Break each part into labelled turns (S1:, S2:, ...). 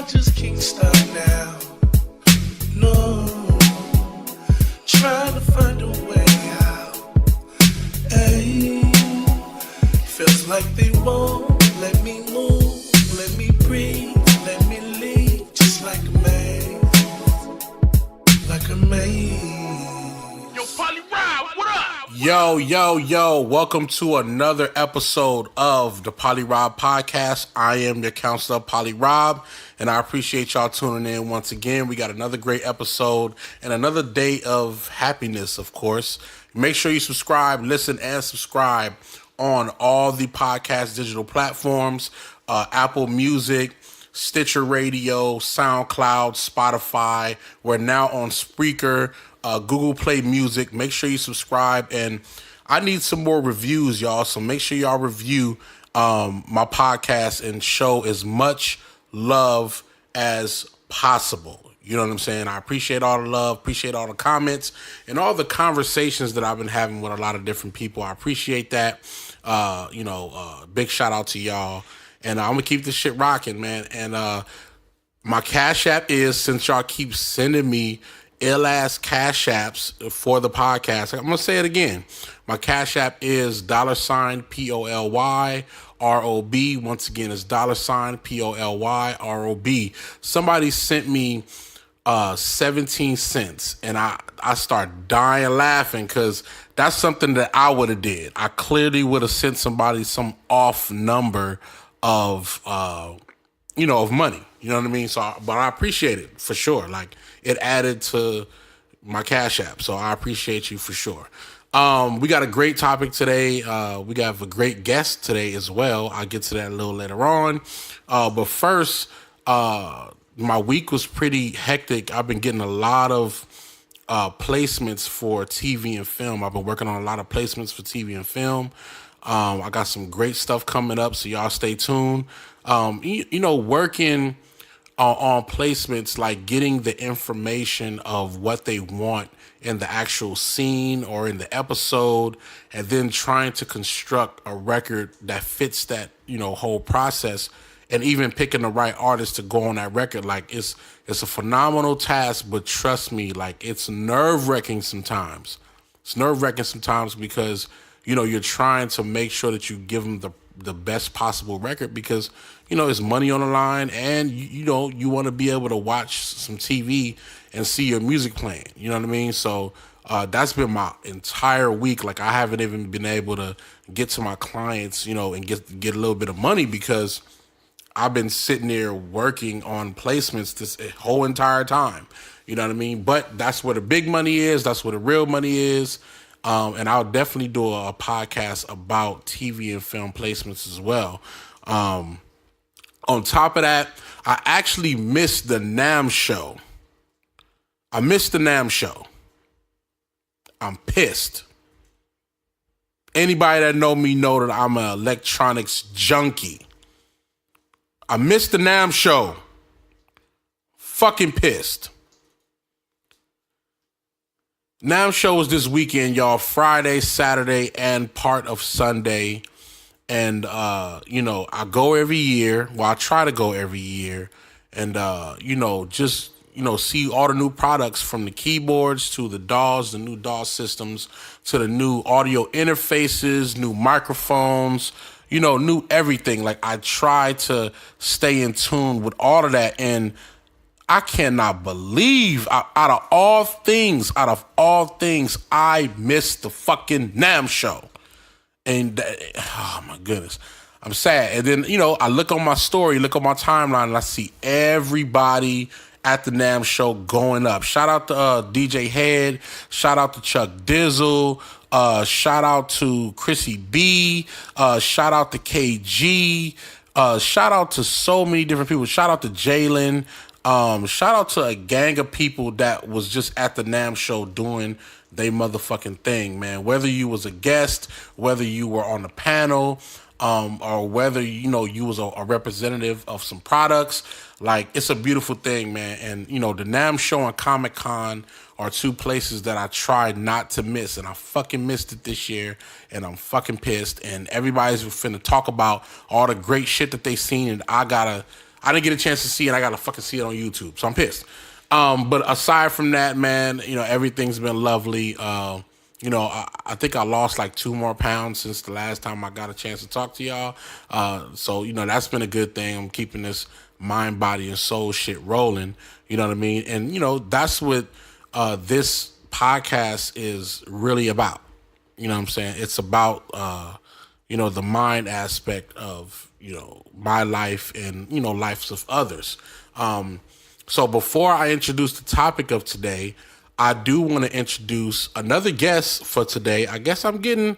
S1: just can't stop now. No, trying to find a way out. Hey, feels like they won't let me move, let me breathe, let me leave, just like a maze, like a maze.
S2: Yo, PolyRob, what up?
S3: Yo, welcome to another episode of the PolyRob podcast. I am your counselor, PolyRob, and I appreciate y'all tuning in once again. We got another great episode and another day of happiness, of course. Make sure you subscribe, listen, and subscribe on all the podcast digital platforms, Apple Music, Stitcher Radio, SoundCloud, Spotify. We're now on Spreaker, Google Play Music. Make sure you subscribe, and I need some more reviews, y'all. So make sure y'all review my podcast and show as much love as possible. You know what I'm saying? I appreciate all the love, appreciate all the comments, and all the conversations that I've been having with a lot of different people. I appreciate that. Big shout out to y'all. And I'm going to keep this shit rocking, man. And my Cash App is, since y'all keep sending me ill-ass Cash Apps for the podcast, I'm going to say it again. My Cash App is $PolyRob. Once again, it's $PolyRob. Somebody sent me 17 cents, and I start dying laughing because that's something that I would have did. I clearly would have sent somebody some off number of money. You know what I mean? So, but I appreciate it for sure. Like, it added to my Cash App, so I appreciate you for sure. We got a great topic today. We got a great guest today as well. I'll get to that a little later on. But first, my week was pretty hectic. I've been getting a lot of placements for TV and film. I've been working on a lot of placements for TV and film. I got some great stuff coming up, so y'all stay tuned. Working on placements, like getting the information of what they want in the actual scene or in the episode, and then trying to construct a record that fits that, whole process, and even picking the right artist to go on that record. Like, it's a phenomenal task, but trust me, like, it's nerve-wracking sometimes. It's nerve-wracking sometimes because you're trying to make sure that you give them the best possible record because, it's money on the line, and, you want to be able to watch some TV and see your music playing. You know what I mean? So that's been my entire week. Like, I haven't even been able to get to my clients, and get a little bit of money because I've been sitting there working on placements this whole entire time. You know what I mean? But that's where the big money is. That's where the real money is. And I'll definitely do a podcast about TV and film placements as well. On top of that, I actually missed the NAMM show. I'm pissed. Anybody that know me know that I'm an electronics junkie. I missed the NAMM show. Fucking pissed. NAMM show was this weekend, y'all. Friday, Saturday, and part of Sunday. And, I go every year. Well, I try to go every year. And, see all the new products, from the keyboards to the DAWs, the new DAW systems, to the new audio interfaces, new microphones, new everything. Like, I try to stay in tune with all of that. And I cannot believe, out of all things, I missed the fucking NAMM show. And, oh my goodness, I'm sad. And then, I look on my story, look on my timeline, and I see everybody at the NAMM show going up. Shout out to DJ Head. Shout out to Chuck Dizzle. Shout out to Chrissy B. Shout out to KG. Shout out to so many different people. Shout out to Jalen. Shout out to a gang of people that was just at the NAMM show doing they motherfucking thing, man. Whether you was a guest, whether you were on the panel, or whether, you was a representative of some products, like, it's a beautiful thing, man. And, the NAMM show and Comic-Con are two places that I tried not to miss, and I fucking missed it this year, and I'm fucking pissed. And everybody's finna talk about all the great shit that they seen, and I gotta I didn't get a chance to see it. I got to fucking see it on YouTube. So I'm pissed. But aside from that, man, everything's been lovely. I think I lost like 2 more pounds since the last time I got a chance to talk to y'all. So that's been a good thing. I'm keeping this mind, body, and soul shit rolling. You know what I mean? And, that's what this podcast is really about. You know what I'm saying? It's about, the mind aspect of, my life and, lives of others. So before I introduce the topic of today, I do want to introduce another guest for today. I guess I'm getting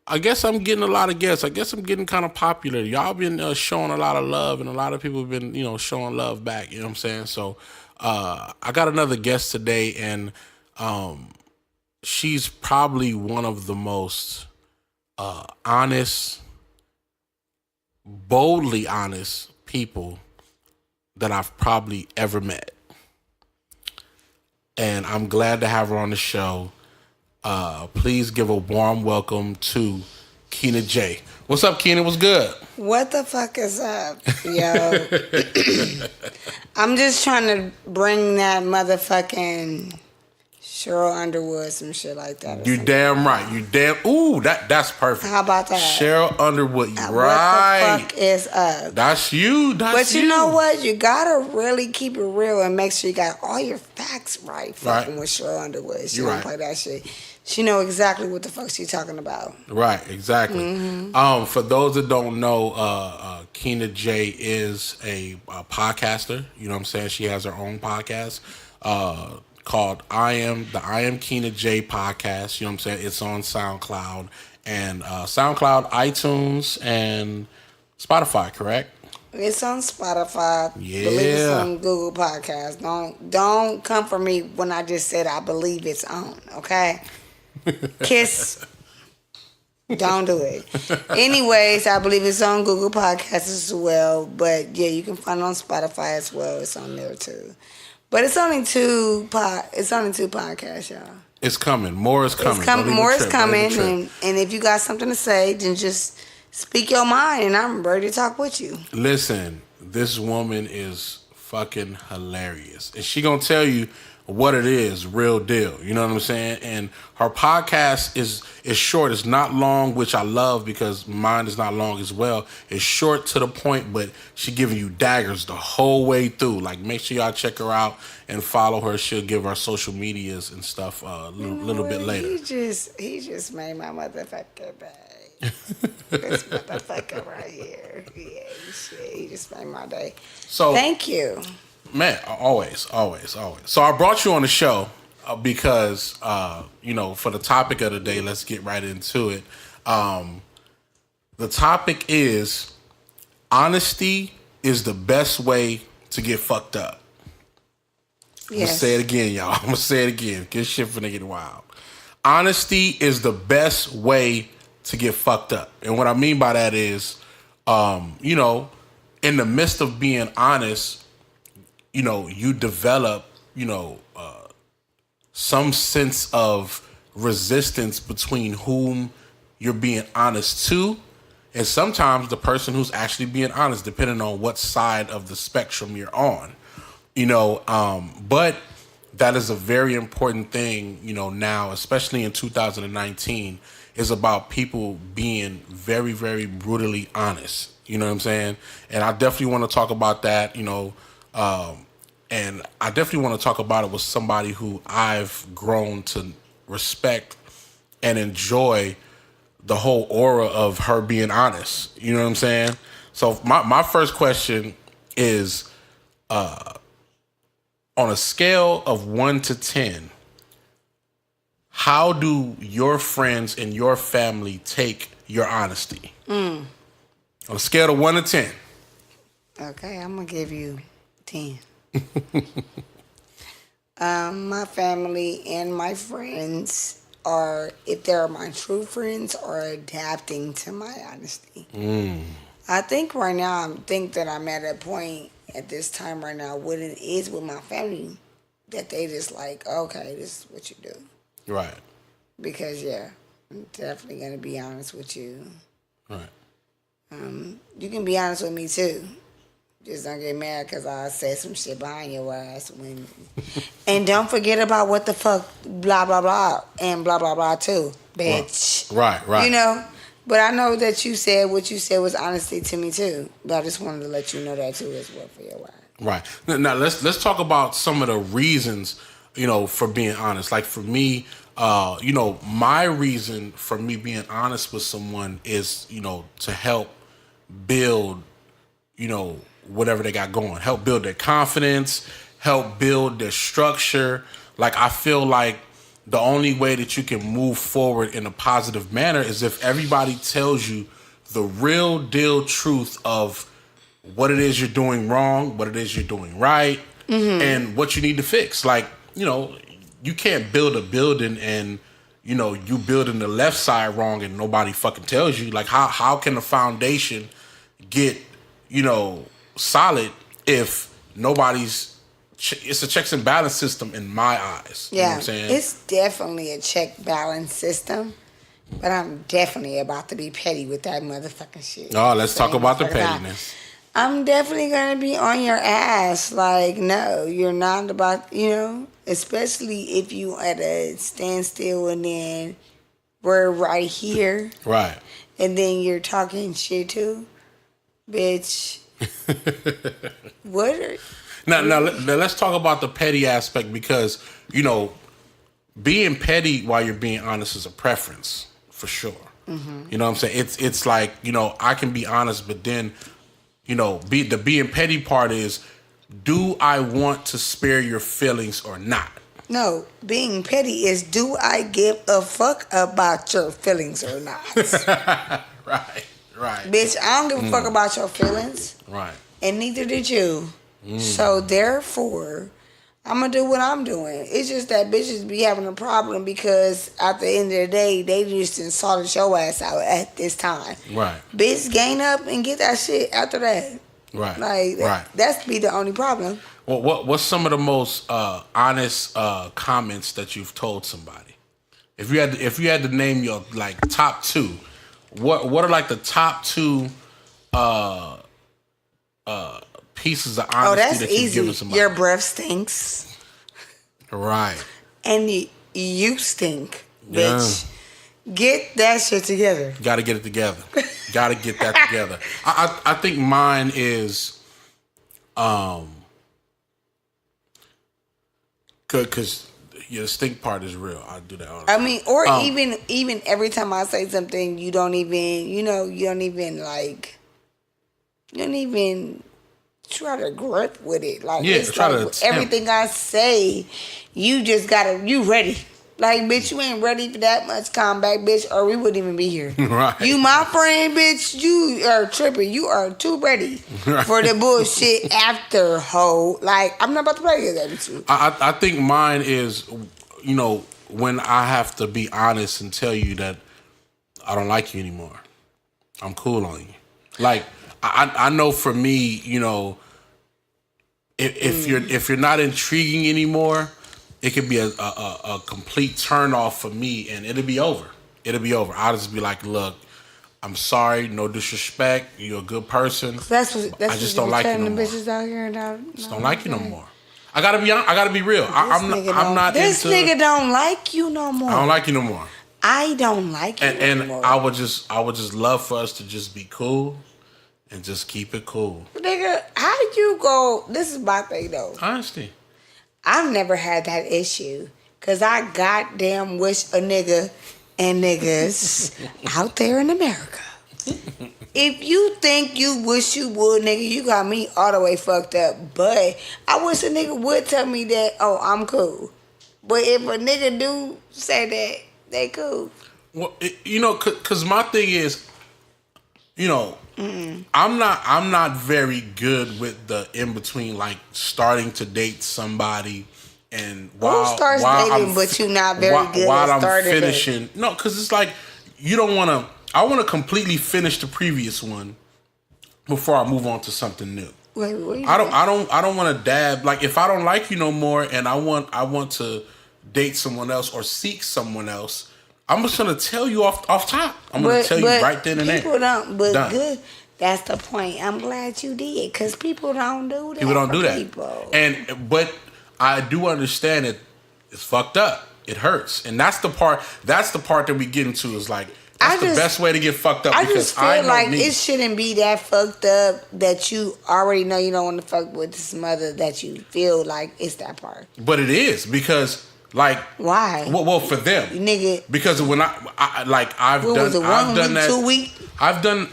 S3: a lot of guests. I guess I'm getting kind of popular. Y'all been showing a lot of love, and a lot of people have been, showing love back. You know what I'm saying? So I got another guest today, and she's probably one of the most honest, boldly honest people that I've probably ever met. And I'm glad to have her on the show. Please give a warm welcome to Keena J. What's up, Keena? What's good?
S2: What the fuck is up, yo? I'm just trying to bring that motherfucking Cheryl Underwood, some shit like that.
S3: You damn right. Ooh, that's perfect.
S2: How about that?
S3: Cheryl Underwood, you right.
S2: What the fuck is up?
S3: That's you.
S2: But you know what? You gotta really keep it real and make sure you got all your facts right. Fucking with Cheryl Underwood. She don't play that shit. She know exactly what the fuck she's talking about.
S3: Right, exactly. Mm-hmm. For those that don't know, Keena J is a podcaster. You know what I'm saying? She has her own podcast called I Am Keena J podcast. You know what I'm saying? It's on SoundCloud and SoundCloud, iTunes, and Spotify, correct?
S2: It's on Spotify.
S3: Yeah.
S2: Believe it's on Google Podcasts. Don't come for me when I just said I believe it's on, okay? Kiss. Don't do it. Anyways, I believe it's on Google Podcasts as well. But yeah, you can find it on Spotify as well. It's on there too. But it's only two podcasts, y'all.
S3: It's coming. More is coming.
S2: More is coming. And if you got something to say, then just speak your mind, and I'm ready to talk with you.
S3: Listen, this woman is fucking hilarious. And she gonna tell you what it is, real deal. You know what I'm saying? And her podcast is short. It's not long, which I love because mine is not long as well. It's short to the point, but she giving you daggers the whole way through. Like, make sure y'all check her out and follow her. She'll give our social medias and stuff a little bit later.
S2: He just made my motherfucker day. This motherfucker right here. Yeah, shit. He just made my day.
S3: So
S2: thank you.
S3: Man, always. So I brought you on the show because, for the topic of the day, let's get right into it. The topic is honesty is the best way to get fucked up. Yes. I'm going to say it again, y'all. I'm going to say it again. Get shit finna get wild. Honesty is the best way to get fucked up. And what I mean by that is, in the midst of being honest, you develop, some sense of resistance between whom you're being honest to, and sometimes the person who's actually being honest, depending on what side of the spectrum you're on. But that is a very important thing, now, especially in 2019, is about people being very, very brutally honest. You know what I'm saying? And I definitely want to talk about that, and I definitely want to talk about it with somebody who I've grown to respect and enjoy the whole aura of her being honest. You know what I'm saying? So my first question is, on a scale of 1 to 10, how do your friends and your family take your honesty? On a scale of 1 to 10.
S2: Okay, I'm going to give you 10. My family and my friends if they're my true friends, are adapting to my honesty. I think right now, that I'm at a point at this time right now, what it is with my family, that they just like, okay, this is what you do.
S3: Right.
S2: Because, yeah, I'm definitely going to be honest with you.
S3: Right.
S2: You can be honest with me, too. Just don't get mad because I said some shit behind your ass. And don't forget about what the fuck, blah, blah, blah, and blah, blah, blah, too, bitch.
S3: Right.
S2: You know? But I know that you said what you said was honesty to me, too. But I just wanted to let you know that, too, as well, for your wife.
S3: Right. Now, let's talk about some of the reasons, for being honest. Like, for me, my reason for me being honest with someone is, to help build, whatever they got going. Help build their confidence, help build their structure. Like, I feel like the only way that you can move forward in a positive manner is if everybody tells you the real deal truth of what it is you're doing wrong, what it is you're doing right, and what you need to fix. Like, you can't build a building and, you building the left side wrong and nobody fucking tells you. Like, how can the foundation get, solid if nobody's it's a checks and balance system in my eyes.
S2: Yeah,
S3: you know what I'm saying?
S2: It's definitely a check balance system, but I'm definitely about to be petty with that motherfucking shit.
S3: Oh, let's talk about the pettiness.
S2: I'm definitely gonna be on your ass. Like, no, you're not about, especially if you at a standstill and then we're right here.
S3: Right.
S2: And then you're talking shit too. Bitch. What are...
S3: Now, let's talk about the petty aspect because, being petty while you're being honest is a preference, for sure. Mm-hmm. You know what I'm saying? It's like, I can be honest, but then, the being petty part is, do I want to spare your feelings or not?
S2: No, being petty is, do I give a fuck about your feelings or not?
S3: Right.
S2: Bitch, I don't give a fuck about your feelings.
S3: Right.
S2: And neither did you. So therefore, I'm going to do what I'm doing. It's just that bitches be having a problem because at the end of the day, they just insulted your ass out at this time.
S3: Right.
S2: Bitch, gain up and get that shit after that.
S3: Right.
S2: Like, that's be the only problem.
S3: Well, what's some of the most honest comments that you've told somebody? If you had to name your like top two, what are like the top two pieces of honesty that you've given somebody?
S2: Your breath stinks.
S3: Right.
S2: And you stink, bitch. Yeah. Get that shit together.
S3: Got to get it together. Got to get that together. I think mine is, because the stink part is real. I do that all the time.
S2: I mean, or even every time I say something, you don't even try to grip with it. Like,
S3: yeah,
S2: it's try like to everything I say, you ready. Like, bitch, you ain't ready for that much comeback, bitch, or we wouldn't even be here.
S3: Right.
S2: You my friend, bitch, you are tripping. You are too ready for the bullshit after, hoe. Like, I'm not about to play with that with you.
S3: I think mine is, when I have to be honest and tell you that I don't like you anymore. I'm cool on you. Like, I know for me, if you're not intriguing anymore, it could be a complete turn off for me, and it'll be over. I'll just be like, look, I'm sorry, no disrespect. You're a good person. I just don't like you no more. Bitches out here just don't like you no more. I gotta be real. I'm not.
S2: This nigga don't like you no more.
S3: I don't like you no more.
S2: I don't like you no more.
S3: And I would just love for us to just be cool. And just keep it cool.
S2: Nigga, how did you go? This is my thing, though.
S3: Honesty.
S2: I've never had that issue. Because I goddamn wish a nigga and niggas out there in America. If you think you wish you would, nigga, you got me all the way fucked up. But I wish a nigga would tell me that, oh, I'm cool. But if a nigga do say that, they cool.
S3: Well, because my thing is, I'm not very good with the in between, like starting to date somebody and while dating,
S2: but you're not very good
S3: while
S2: at
S3: I'm finishing. No, because it's like you don't want to. I want to completely finish the previous one before I move on to something new.
S2: Wait, what you
S3: I don't want to dab. Like if I don't like you no more, and I want to date someone else or seek someone else. I'm just gonna tell you off top. I'm gonna tell you right then and there.
S2: People don't. But That's the point. I'm glad you did, because people don't do that.
S3: People don't do that.
S2: People.
S3: But I do understand it. It's fucked up. It hurts, and that's the part. That's the part that we get into. Is like that's the best way to get fucked up.
S2: I
S3: because
S2: just feel like it shouldn't be that fucked up that you already know you don't want to fuck with this mother, that you feel like it's that part.
S3: But it is, because like
S2: why?
S3: Well, for them,
S2: nigga.
S3: Because when I've done that
S2: 2 weeks.
S3: I've done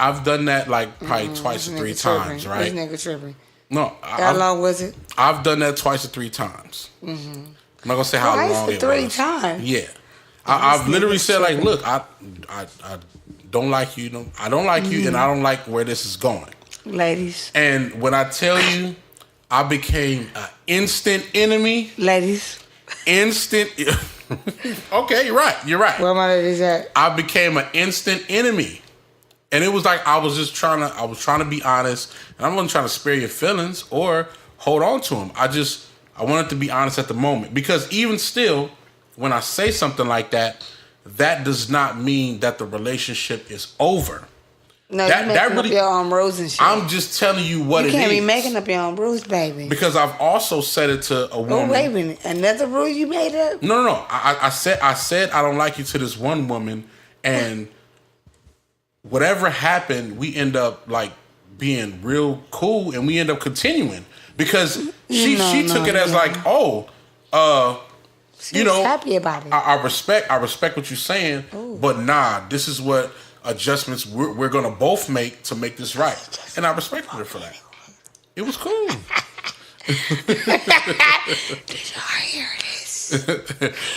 S3: that like probably twice or 3 times, right?
S2: This nigga tripping.
S3: No,
S2: how long was it?
S3: I've done that twice or 3 times. Mm-hmm. I'm not gonna say how long it was.
S2: 3 times.
S3: Yeah, I've literally said like, look, I don't like you. No, I don't like you, and I don't like where this is going,
S2: ladies.
S3: And when I tell you, I became an instant enemy,
S2: ladies.
S3: Instant. Okay, you're right. You're right.
S2: Where my ladies at?
S3: I became an instant enemy, and it was like I was trying to be honest, and I wasn't trying to spare your feelings or hold on to them. I wanted to be honest at the moment, because even still, when I say something like that, that does not mean that the relationship is over.
S2: No, you're making up your own rules and shit.
S3: I'm just telling you what it is. You
S2: can't be making up your own rules, baby.
S3: Because I've also said it to a woman.
S2: Oh, wait a minute. Another rule you made up?
S3: No. I said I don't like you to this one woman, and whatever happened, we end up like being real cool, and we end up continuing. Because she took it as like,
S2: she was happy about it.
S3: I respect what you're saying, but nah, this is what adjustments we're gonna both make to make this right, and I respected her for that. It was cool.
S2: Did y'all hear this?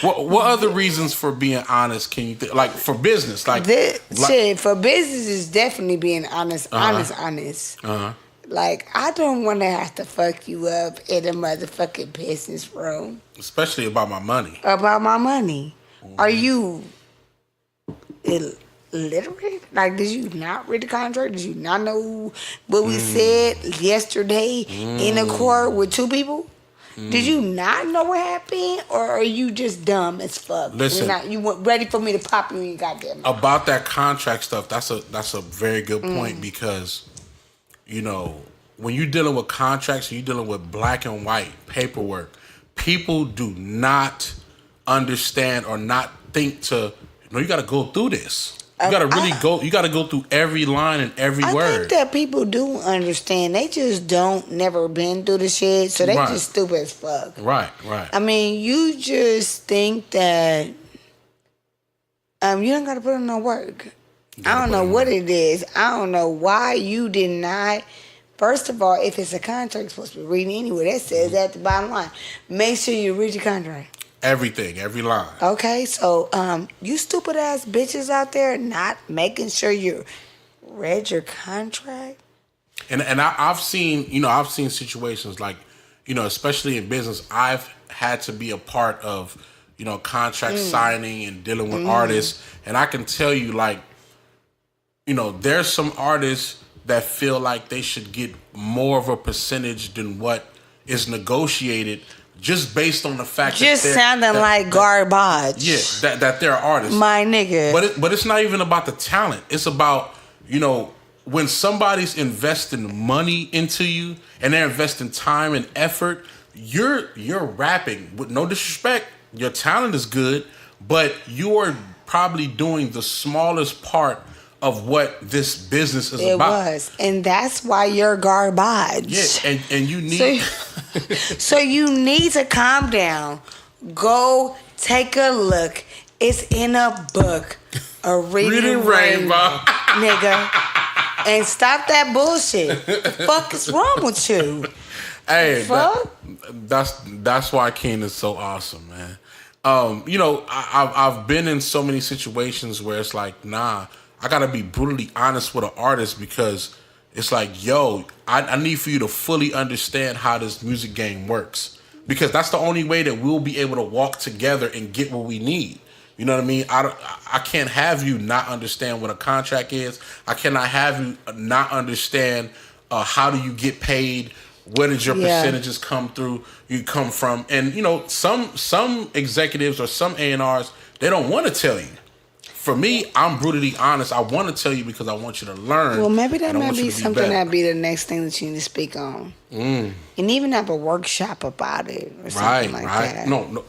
S3: What other reasons for being honest can you think? Like for business,
S2: shit for business is definitely being honest, honest. Like, I don't want to have to fuck you up in a motherfucking business room.
S3: Especially about my money.
S2: About my money. Are you illiterate? Like, did you not read the contract? Did you not know what we said yesterday in a court with 2 people? Did you not know what happened? Or are you just dumb as fuck?
S3: Listen.
S2: You weren't ready for me to pop you in your goddamn mouth.
S3: About that contract stuff, that's a very good point, because you know, when you're dealing with contracts and you're dealing with black and white paperwork, people do not understand or not think you got to go through this. You got to really you got to go through every line and every word.
S2: I think that people do understand. They just never been through the shit, so they just stupid as fuck.
S3: Right.
S2: I mean, you just think that you don't got to put in no work. I don't know what it is. I don't know why you did not. First of all, if it's a contract, you're supposed to be reading anyway. That says at the bottom line. Make sure you read your contract.
S3: Everything, every line.
S2: Okay, so you stupid ass bitches out there not making sure you read your contract.
S3: And I've seen situations like, especially in business, I've had to be a part of, contract signing and dealing with artists, and I can tell you like, there's some artists that feel like they should get more of a percentage than what is negotiated, just based on the fact
S2: sounding like garbage.
S3: Yeah, that they're artists,
S2: my nigga.
S3: But it's not even about the talent. It's about when somebody's investing money into you and they're investing time and effort. You're rapping with no disrespect. Your talent is good, but you're probably doing the smallest part of what this business is about. It
S2: was. And that's why you're garbage.
S3: Yeah, and you need...
S2: So you need to calm down. Go take a look. It's in a book. A reading rainbow. Nigga. And stop that bullshit. What the fuck is wrong with you?
S3: Hey, that's why King is so awesome, man. I've been in so many situations where it's like, nah, I gotta be brutally honest with an artist, because it's like, yo, I need for you to fully understand how this music game works, because that's the only way that we'll be able to walk together and get what we need. You know what I mean? I can't have you not understand what a contract is. I cannot have you not understand how do you get paid. Where did your percentages come from? And some executives or some A&Rs, they don't want to tell you. for me, I'm brutally honest. I want to tell you because I want you to learn.
S2: Well, maybe that
S3: and I
S2: might
S3: want you
S2: be
S3: to
S2: something
S3: better.
S2: that'd be the next thing that you need to speak on. And even have a workshop about it or something like that.
S3: No,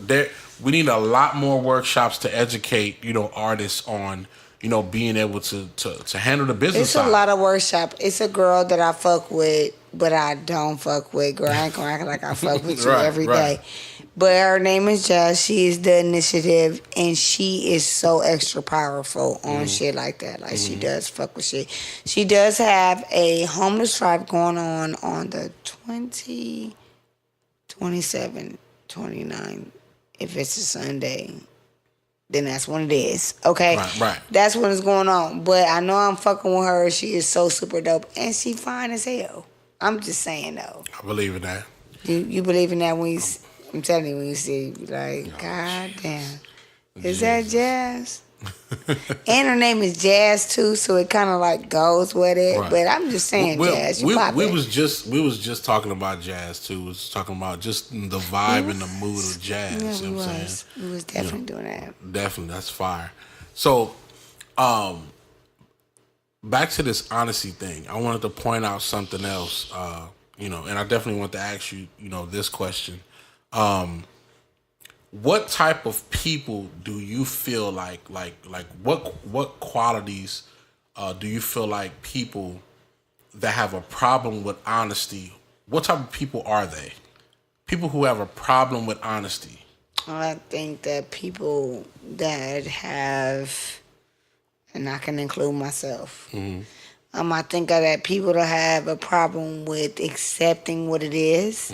S3: we need a lot more workshops to educate, artists on, being able to handle the business
S2: It's
S3: side.
S2: a lot of workshop. It's a girl that I fuck with, but I don't fuck with. Girl, I ain't gonna act like I fuck with you every day. But her name is Jazz. She is the initiative, and she is so extra powerful on shit like that. Like, she does fuck with shit. She does have a homeless drive going on the 20, 27, 29. If it's a Sunday, then that's when it is. Okay?
S3: Right.
S2: That's when it's going on. But I know I'm fucking with her. She is so super dope. And she fine as hell. I'm just saying, though.
S3: I believe in that.
S2: You believe in that when you... I'm telling you, when you see it, you like, God damn. Is that Jazz? And her name is Jazz, too, so it kind of, like, goes with it.
S3: Right.
S2: But I'm just saying, Jazz, you
S3: we
S2: poppin'.
S3: was just talking about Jazz, too. We was talking about just the vibe and the mood of Jazz.
S2: Yeah,
S3: you know
S2: we
S3: what I'm
S2: was.
S3: saying?
S2: We was definitely doing that.
S3: Definitely, that's fire. So, back to this honesty thing. I wanted to point out something else, and I definitely want to ask you, this question. What type of people do you feel like what qualities do you feel like people that have a problem with honesty, what type of people are they? People who have a problem with honesty.
S2: I think that people that have, and I can include myself, I think that people that have a problem with accepting what it is,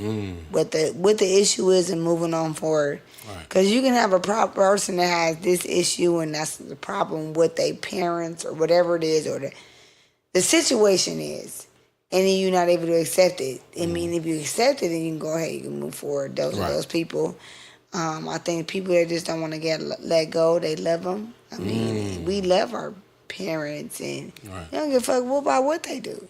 S2: what the issue is, and moving on forward. Because you can have a person that has this issue, and that's the problem with their parents or whatever it is, or the situation is, and then you're not able to accept it. I mean, if you accept it, then you can go ahead, you can move forward. Those are those people. I think people that just don't want to let go, they love them. I mean, we love our parents, and you don't give a fuck about what they do.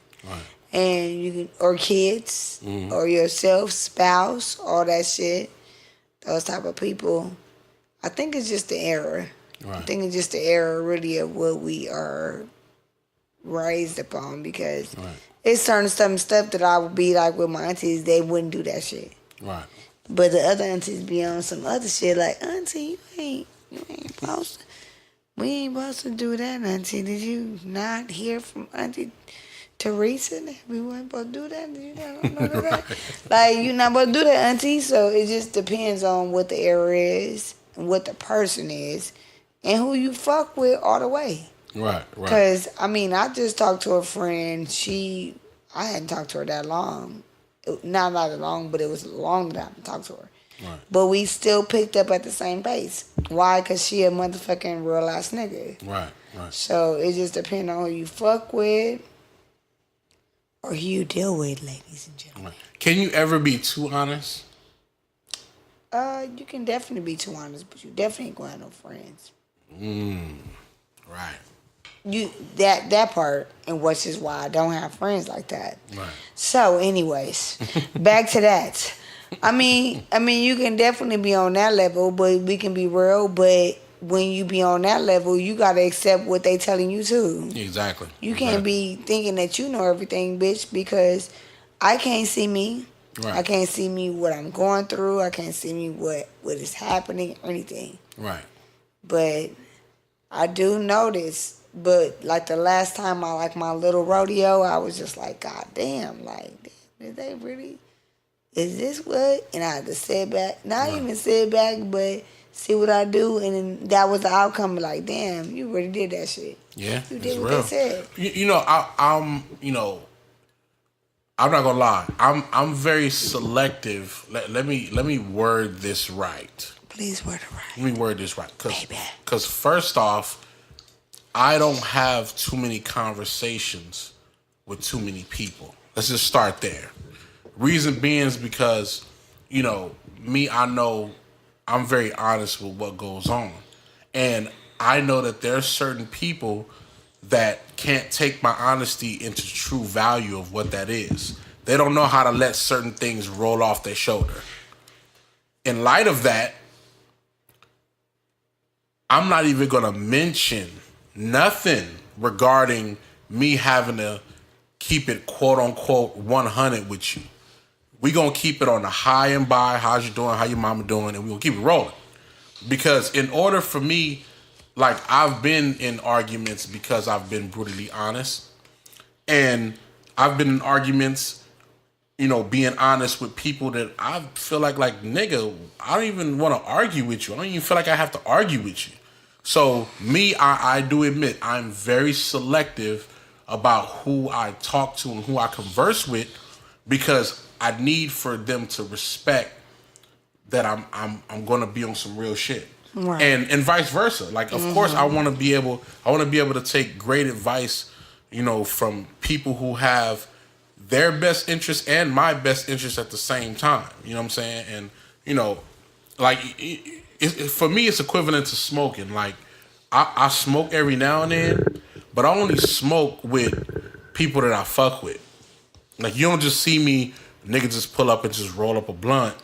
S2: And you can, or kids, or yourself, spouse, all that shit. Those type of people. I think it's just the error. I think it's just the error, really, of what we are raised upon, because it's certain stuff that I would be like with my aunties, they wouldn't do that shit. But the other aunties be on some other shit, like, auntie, you ain't supposed to. We ain't supposed to do that, auntie. Did you not hear from Auntie Teresa that we weren't supposed to do that? Did you not know that? Like, you're not supposed to do that, auntie. So it just depends on what the error is and what the person is and who you fuck with all the way. Because, I mean, I just talked to a friend. I hadn't talked to her that long. Not that long, but it was long that I hadn't talked to her. But we still picked up at the same pace. Why? Because she a motherfucking real ass nigga. So it just depends on who you fuck with or who you deal with, ladies and gentlemen.
S3: Can you ever be too honest?
S2: You can definitely be too honest, but you definitely ain't gonna have no friends. You that part, and which is why I don't have friends like that. So, anyways, back to that. I mean, you can definitely be on that level, but we can be real. But when you be on that level, you gotta accept what they telling you too.
S3: Exactly.
S2: You can't be thinking that you know everything, bitch, because I can't see me. I can't see me what I'm going through. I can't see me what is happening or anything. But I do notice. But like the last time I like my little rodeo, I was just like, God damn, like, did they really? Is this what? And I had to sit back, not even sit back, but see what I do. And then that was the outcome. Like, damn, you really did that shit.
S3: Yeah,
S2: you did what they said.
S3: I'm not gonna lie. I'm very selective. Let me word this right.
S2: Please word it right.
S3: Let me word this right, because first off, I don't have too many conversations with too many people. Let's just start there. Reason being is because, me, I know I'm very honest with what goes on. And I know that there's certain people that can't take my honesty into true value of what that is. They don't know how to let certain things roll off their shoulder. In light of that, I'm not even gonna mention nothing regarding me having to keep it quote unquote 100 with you. We gonna keep it on the high and by. How's you doing? How your mama doing? And we gonna keep it rolling. Because in order for me, like I've been in arguments because I've been brutally honest, and I've been in arguments, being honest with people that I feel like nigga, I don't even want to argue with you. I don't even feel like I have to argue with you. So me, I do admit I'm very selective about who I talk to and who I converse with, because I need for them to respect that I'm gonna be on some real shit.
S2: Right.
S3: And vice versa. Like of course I wanna be able to take great advice, from people who have their best interest and my best interest at the same time. You know what I'm saying? And for me, it's equivalent to smoking. Like, I smoke every now and then, but I only smoke with people that I fuck with. Like, you don't just see me, nigga, just pull up and just roll up a blunt,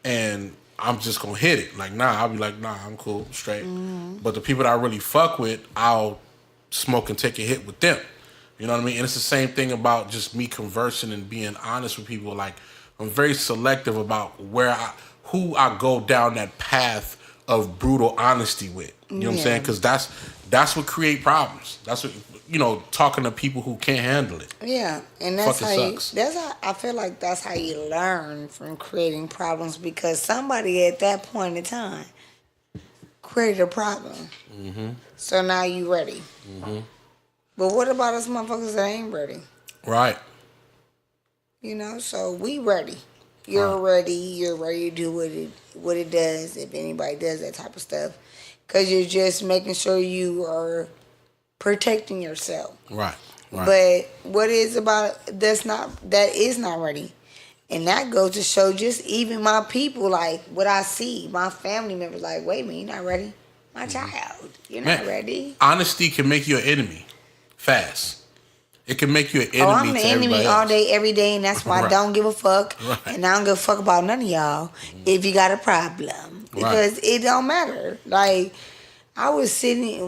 S3: and I'm just gonna hit it. Like, nah, I'll be like, nah, I'm cool, straight. But the people that I really fuck with, I'll smoke and take a hit with them. You know what I mean? And it's the same thing about just me conversing and being honest with people. Like, I'm very selective about who I go down that path of brutal honesty with. You know what I'm saying? Because that's what create problems. That's what, talking to people who can't handle it.
S2: Yeah, and that's how I feel like that's how you learn from creating problems, because somebody at that point in time created a problem. So now you ready. But what about us motherfuckers that ain't ready?
S3: Right.
S2: So we ready. You're ready. You're ready to do what it does, if anybody does that type of stuff. Because you're just making sure you are protecting yourself.
S3: Right.
S2: But what is that is not ready. And that goes to show just even my people, like what I see, my family members, like, wait a minute, you're not ready? My child, you're not ready.
S3: Honesty can make you an enemy fast. It can make you an enemy.
S2: I'm an enemy all day, every day, and that's why I don't give a fuck.
S3: Right.
S2: And I don't give a fuck about none of y'all if you got a problem. Because it don't matter. Like, I was sitting,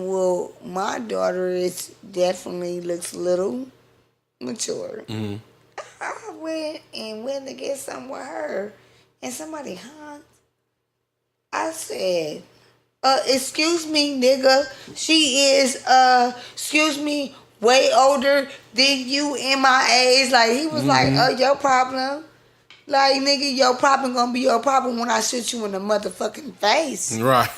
S2: my daughter definitely looks a little mature. I went to get something with her, and somebody honked. I said, excuse me, nigga. She is, excuse me, way older than you in my age. Like, he was like, your problem. Like, nigga, your problem gonna be your problem when I shoot you in the motherfucking face.
S3: Right.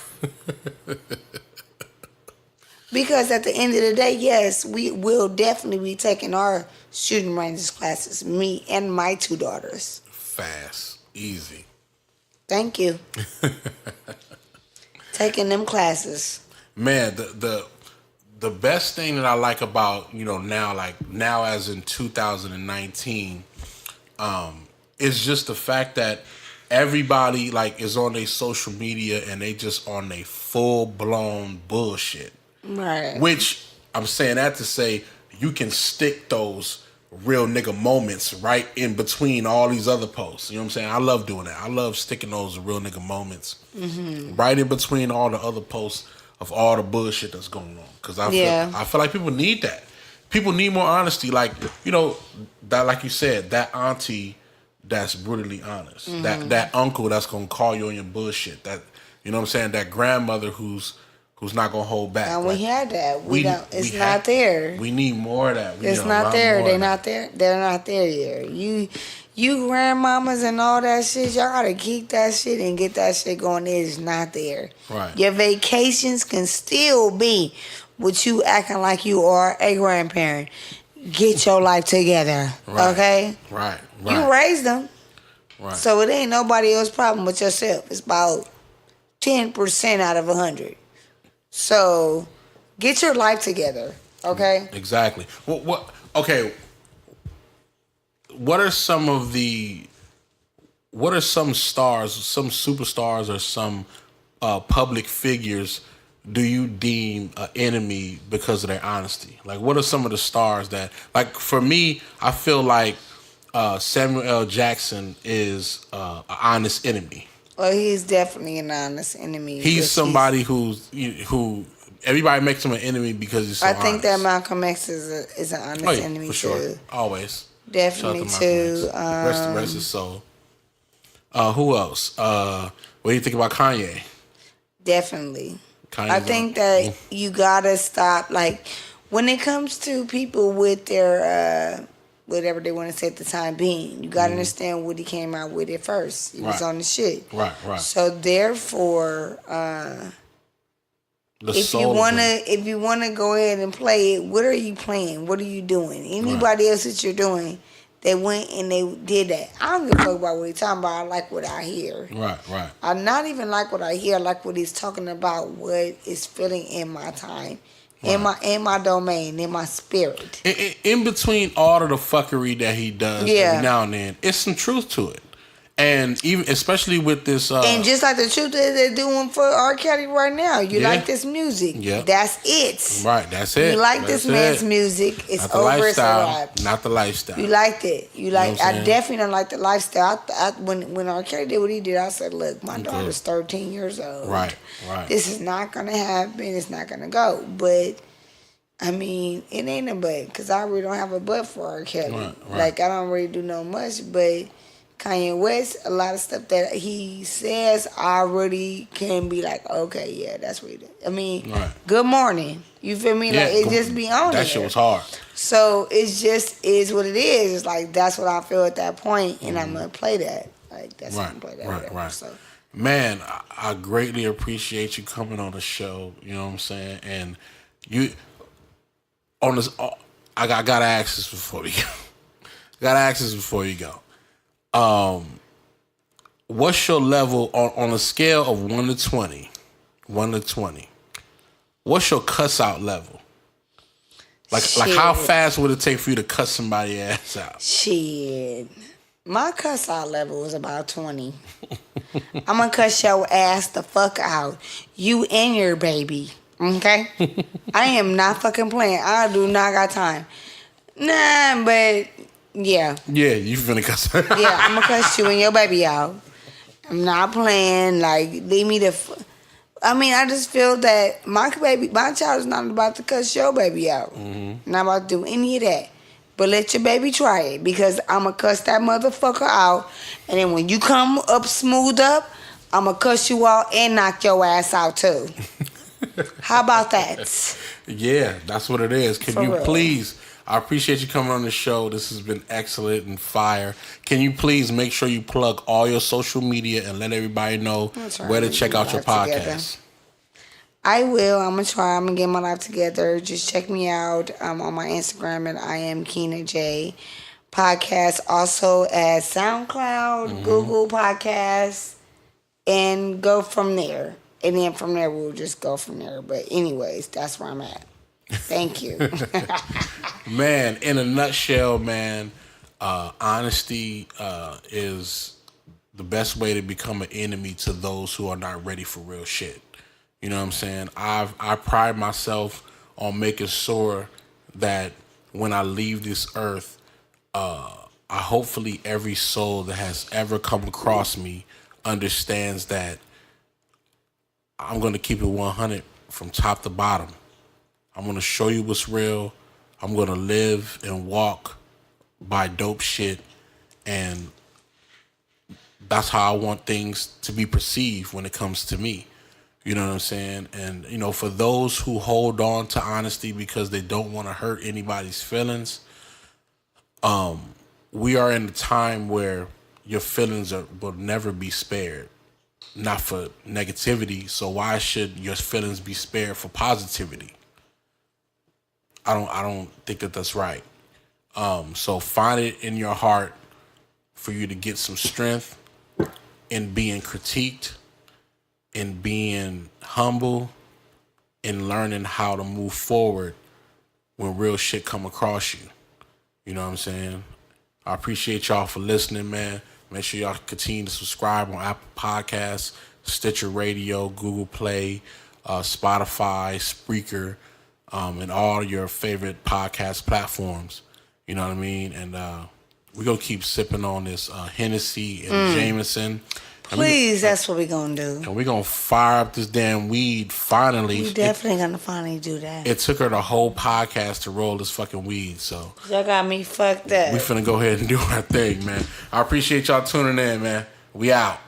S2: Because at the end of the day, yes, we will definitely be taking our shooting ranges classes. Me and my 2 daughters.
S3: Fast. Easy.
S2: Thank you. Taking them classes.
S3: Man, the best thing that I like about, now as in 2019, is just the fact that everybody is on their social media and they just on their full blown bullshit.
S2: Right.
S3: Which I'm saying that to say you can stick those real nigga moments right in between all these other posts. You know what I'm saying? I love doing that. I love sticking those real nigga moments right in between all the other posts of all the bullshit that's going on. Because I feel like people need that. People need more honesty. Like, that, like you said, that auntie that's brutally honest. That uncle that's gonna call you on your bullshit. That, you know what I'm saying? That grandmother who's not gonna hold back.
S2: And we had that. It's not there.
S3: We need more of that.
S2: It's not there. They're not there. They're not there yet. You grandmamas and all that shit, y'all gotta keep that shit and get that shit going. It's not there. Right. Your vacations can still be with you acting like you are a grandparent. Get your life together. Right. Okay?
S3: Right.
S2: You raised them.
S3: Right.
S2: So it ain't nobody else's problem but yourself. It's about 10% out of 100. So get your life together. Okay?
S3: Exactly. Okay. What are some stars, some superstars, or some public figures do you deem an enemy because of their honesty? Like, what are some of the stars that, like, for me, I feel like Samuel L. Jackson is an honest enemy.
S2: Well, he's definitely an honest enemy.
S3: He's somebody who everybody makes him an enemy because he's so honest.
S2: I think that Malcolm X is an honest enemy
S3: for
S2: too.
S3: sure. Always.
S2: Definitely too.
S3: Rest his soul. Who else? What do you think about Kanye?
S2: Definitely. I think that you gotta stop. Like, when it comes to people with their whatever they want to say at the time being, you gotta understand what he came out with at first. He was on the shit.
S3: Right.
S2: So therefore, if you wanna go ahead and play it, what are you playing? What are you doing? Anybody else that you're doing, they went and they did that. I don't give a fuck about what he's talking about. I like what I hear.
S3: Right.
S2: I not even like what I hear. I like what he's talking about. What is feeling in my time, in my domain, in my spirit.
S3: In between all of the fuckery that he does every now and then, it's some truth to it. And even especially with this,
S2: and just like the truth that they're doing for R. Kelly right now, you like this music. Yeah, that's it.
S3: Right, that's it.
S2: You like this man's music. It's over. It's a wrap.
S3: Not the lifestyle.
S2: You liked it. You like. I definitely don't like the lifestyle. When R. Kelly did what he did, I said, "Look, my daughter's 13 years old.
S3: Right.
S2: This is not gonna happen. It's not gonna go." But I mean, it ain't a but because I really don't have a but for R. Kelly. Right. Like I don't really do no much, but Kanye West, a lot of stuff that he says, I really can be like, okay, yeah, that's what he did. I mean, Good Morning. You feel me? Like, it just be on
S3: That shit was hard.
S2: So, it just is what it is. It's like, that's what I feel at that point, and I'm going to play that. Like, that's what I'm going to play that.
S3: Right.
S2: So.
S3: Man, I greatly appreciate you coming on the show. You know what I'm saying? And you, on this, I got to ask this before we go. What's your level on a scale of 1 to 20? 1 to 20. What's your cuss out level? Like how fast would it take for you to cuss somebody's ass out?
S2: Shit. My cuss out level is about 20. I'm gonna cuss your ass the fuck out. You and your baby. Okay? I am not fucking playing. I do not got time. Nah, but yeah.
S3: Yeah, you finna cuss.
S2: Yeah, I'm gonna cuss you and your baby out. I'm not playing. Like, leave me I mean, I just feel that my child is not about to cuss your baby out. Not about to do any of that. But let your baby try it because I'm gonna cuss that motherfucker out. And then when you come up smooth up, I'm gonna cuss you out and knock your ass out too. How about that?
S3: Yeah, that's what it is. Can you please... I appreciate you coming on the show. This has been excellent and fire. Can you please make sure you plug all your social media and let everybody know where to check out your podcast?
S2: I will. I'm going to try. I'm going to get my life together. Just check me out on my Instagram at I am Keena J. Podcast also at SoundCloud, Google Podcasts, and go from there. And then from there, we'll just go from there. But anyways, that's where I'm at. Thank you.
S3: Man, in a nutshell, man, honesty is the best way to become an enemy to those who are not ready for real shit. You know what I'm saying? I pride myself on making sure that when I leave this earth, hopefully every soul that has ever come across me understands that I'm going to keep it 100 from top to bottom. I'm going to show you what's real. I'm going to live and walk by dope shit. And that's how I want things to be perceived when it comes to me. You know what I'm saying? And, you know, for those who hold on to honesty because they don't want to hurt anybody's feelings, we are in a time where your feelings will never be spared. Not for negativity. So why should your feelings be spared for positivity? I don't think that that's right. So find it in your heart for you to get some strength in being critiqued, in being humble, in learning how to move forward when real shit come across you. You know what I'm saying? I appreciate y'all for listening, man. Make sure y'all continue to subscribe on Apple Podcasts, Stitcher Radio, Google Play, Spotify, Spreaker, and all your favorite podcast platforms. You know what I mean? And we're going to keep sipping on this Hennessy and Jameson.
S2: Please, that's what we gonna do.
S3: And we gonna fire up this damn weed finally.
S2: We definitely gonna finally do that.
S3: It took her the whole podcast to roll this fucking weed, so.
S2: Y'all got me fucked up.
S3: We finna go ahead and do our thing, man. I appreciate y'all tuning in, man. We out.